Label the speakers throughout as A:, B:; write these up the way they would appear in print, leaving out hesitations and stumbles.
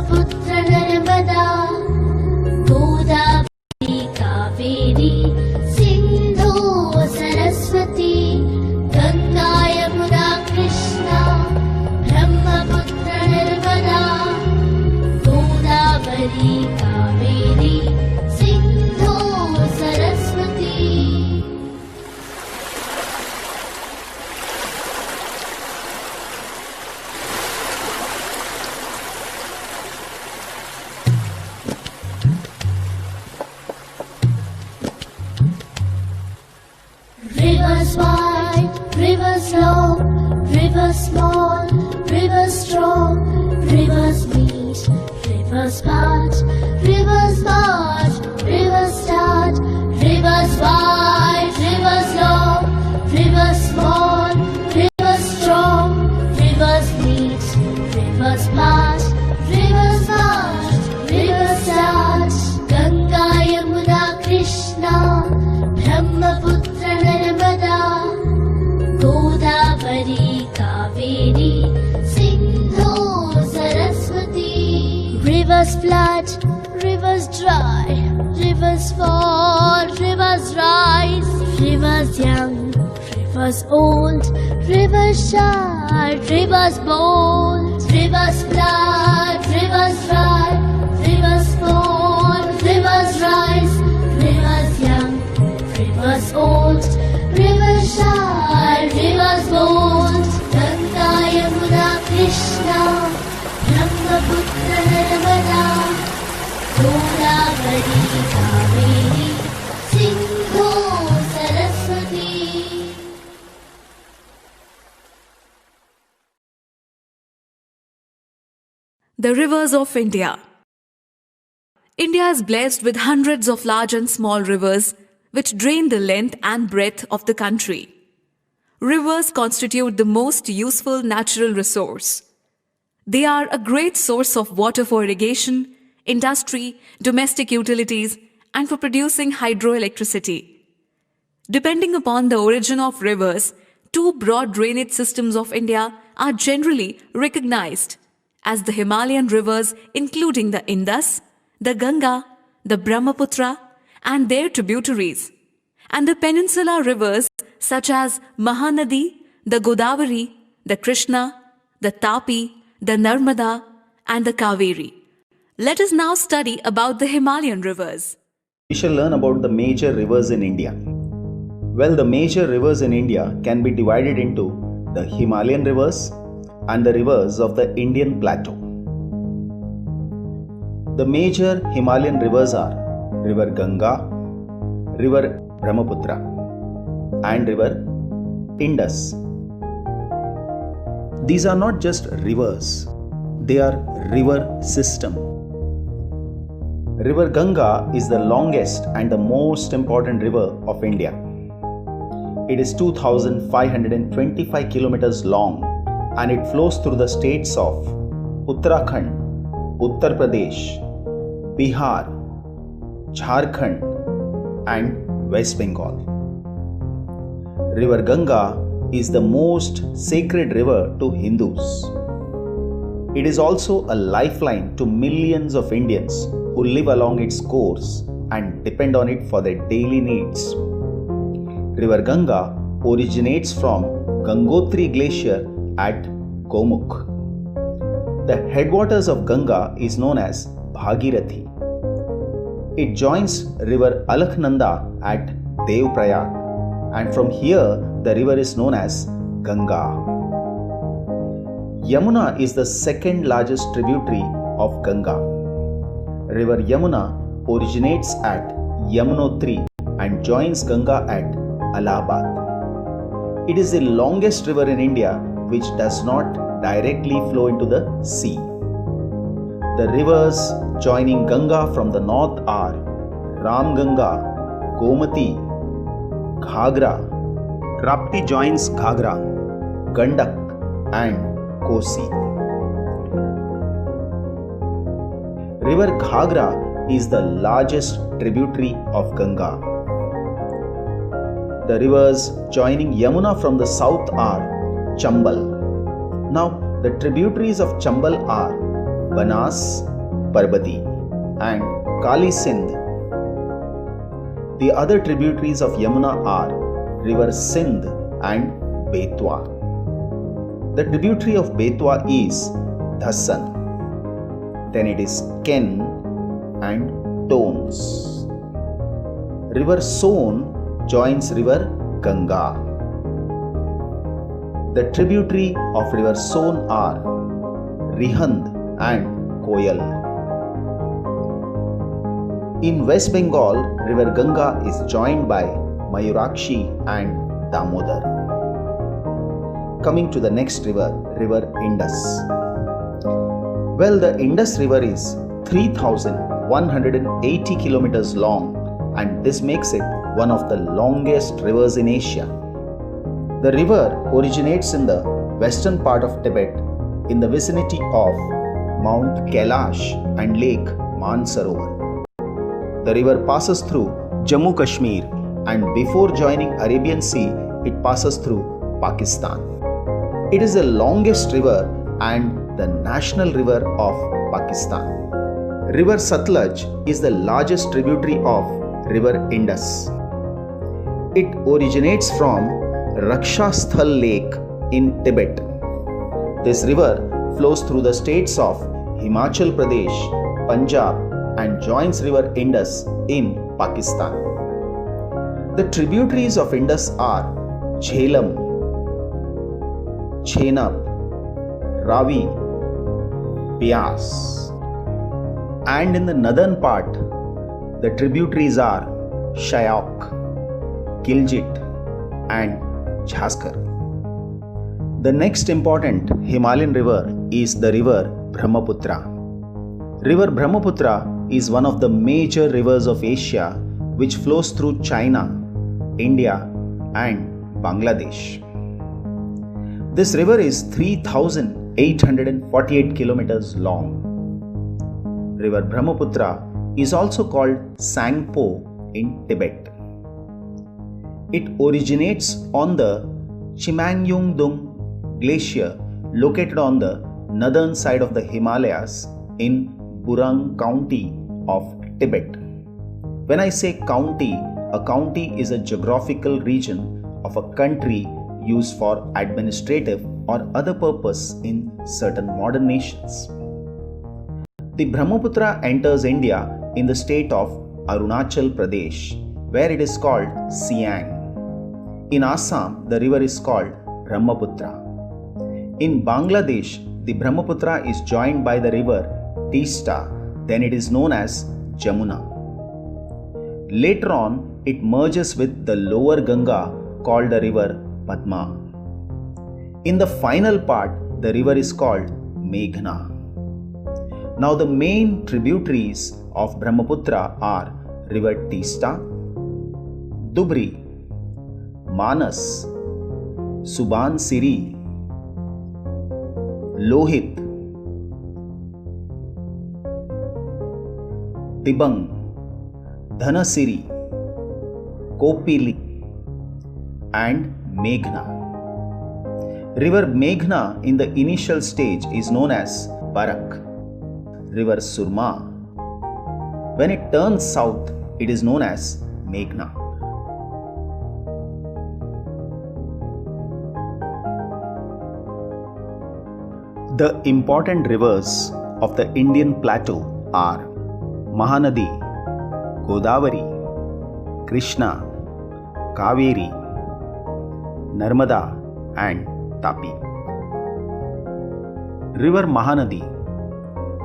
A: Brahmaputra Narmada Godavari Kaveri Sindhu Saraswati Ganga Yamuna Krishna Brahmaputra Narmada Godavari Kaveri Sindhu Saraswati. Rivers wide, rivers long, rivers small, rivers strong, rivers meet, rivers part, rivers march, rivers start, rivers wide, rivers long, rivers small, rivers strong, rivers meet, rivers part, rivers march, rivers start, Ganga Yamuna Krishna Brahmaputra Narmada Godavari Kaveri Sindhu Saraswati. Rivers flood, rivers dry, rivers fall, rivers rise, rivers young, rivers old, rivers shy, rivers bold, rivers flood, rivers dry, rivers fall, rivers rise, rivers young, rivers old, rivers shy, rivers bold, Ganga Yamuna Krishna Brahmaputra Narmada Godavari Kaveri Sindhu Saraswati.
B: The rivers of India. India is blessed with hundreds of large and small rivers which drain the length and breadth of the country. Rivers constitute the most useful natural resource. They are a great source of water for irrigation, industry, domestic utilities, and for producing hydroelectricity. Depending upon the origin of rivers, two broad drainage systems of India are generally recognized as the Himalayan rivers, including the Indus, the Ganga, the Brahmaputra, and their tributaries, and the peninsular rivers such as Mahanadi, the Godavari, the Krishna, the Tapi, the Narmada, and the Kaveri. Let us now study about the Himalayan rivers.
C: We shall learn about the major rivers in India. Well, the major rivers in India can be divided into the Himalayan rivers and the rivers of the Indian plateau. The major Himalayan rivers are River Ganga, River Brahmaputra, and River Indus. These are not just rivers, they are river system. River Ganga is the longest and the most important river of India. It is 2,525 kilometers long and it flows through the states of Uttarakhand, Uttar Pradesh, Bihar, Jharkhand, and West Bengal. River Ganga is the most sacred river to Hindus. It is also a lifeline to millions of Indians who live along its course and depend on it for their daily needs. River Ganga originates from Gangotri Glacier at Gomukh. The headwaters of Ganga is known as Bhagirathi. It joins river Alaknanda at Devprayag, and from here the river is known as Ganga. Yamuna is the second largest tributary of Ganga. River Yamuna originates at Yamunotri and joins Ganga at Allahabad. It is the longest river in India which does not directly flow into the sea. The rivers joining Ganga from the north are Ramganga, Gomati, Ghagra. Rapti joins Ghagra, Gandak, and Kosi. River Ghagra is the largest tributary of Ganga. The rivers joining Yamuna from the south are Chambal. Now, the tributaries of Chambal are Banas, Parbati, and Kali Sindh. The other tributaries of Yamuna are River Sindh and Betwa. The tributary of Betwa is Dhassan. Then it is Ken and Tons. River Son joins River Ganga. The tributary of River Son are Rihand and Koyal. In West Bengal, River Ganga is joined by Mayurakshi and Damodar. Coming to the next river, River Indus. Well, the Indus River is 3,180 kilometers long, and this makes it one of the longest rivers in Asia. The river originates in the western part of Tibet in the vicinity of Mount Kailash and Lake Mansarovar. The river passes through Jammu Kashmir, and before joining Arabian Sea, it passes through Pakistan. It is the longest river and the national river of Pakistan. River Satluj is the largest tributary of River Indus. It originates from Rakshasthal Lake in Tibet. This river flows through the states of Himachal Pradesh, Punjab, and joins River Indus in Pakistan. The tributaries of Indus are Jhelum, Chenab, Ravi, Beas. And in the northern part, the tributaries are Shyok, Gilgit, and Jhaskar. The next important Himalayan river is the river Brahmaputra. River Brahmaputra is one of the major rivers of Asia which flows through China, India, and Bangladesh. This river is 3,848 kilometers long. River Brahmaputra is also called Sangpo in Tibet. It originates on the Chimangyongdung Glacier located on the northern side of the Himalayas in Burang County of Tibet. When I say county, a county is a geographical region of a country used for administrative or other purpose in certain modern nations. The Brahmaputra enters India in the state of Arunachal Pradesh, where it is called Siang. In Assam, the river is called Brahmaputra. In Bangladesh, the Brahmaputra is joined by the river Teesta, then it is known as Jamuna. Later on, it merges with the lower Ganga called the river Padma. In the final part, the river is called Meghna. Now the main tributaries of Brahmaputra are River Teesta, Dubri, Manas, Subansiri, Lohit, Tibang, Dhanasiri, Kopili, and Meghna. River Meghna in the initial stage is known as Barak. River Surma. When it turns south, it is known as Meghna. The important rivers of the Indian plateau are Mahanadi, Godavari, Krishna, Kaveri, Narmada, and Tapi. River Mahanadi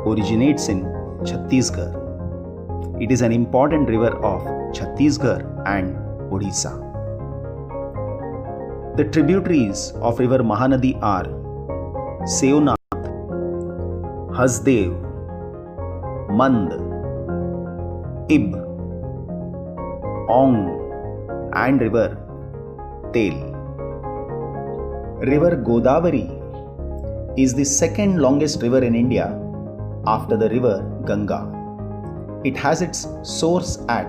C: originates in Chhattisgarh. It is an important river of Chhattisgarh and Odisha. The tributaries of River Mahanadi are Seonath, Hasdev, Mand, Ib, Ong, and River Tel. River Godavari is the second longest river in India after the river Ganga. It has its source at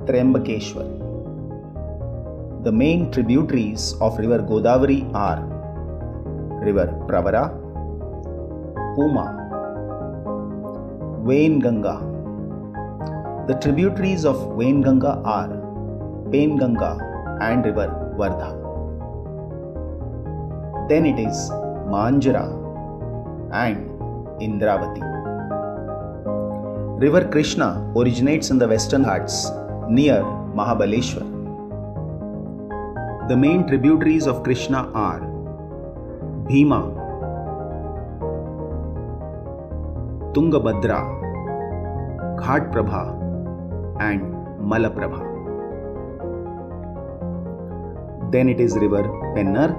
C: Triambakeshwar. The main tributaries of River Godavari are River Pravara, Puma, Wainganga. The tributaries of Wainganga are Penganga and river Vardha. Then it is Manjara and Indravati. River Krishna originates in the Western Ghats near Mahabaleshwar. The main tributaries of Krishna are Bhima, Tungabhadra, Ghatprabha and Malaprabha. Then it is river Pennar,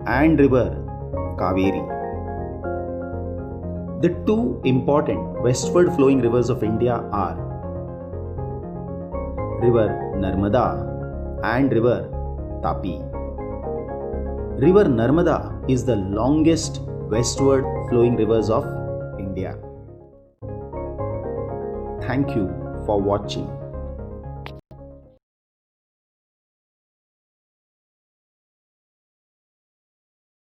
C: and river Kaveri. The two important westward flowing rivers of India are river Narmada and river Tapi. River Narmada is the longest westward flowing rivers of India. Thank you for watching.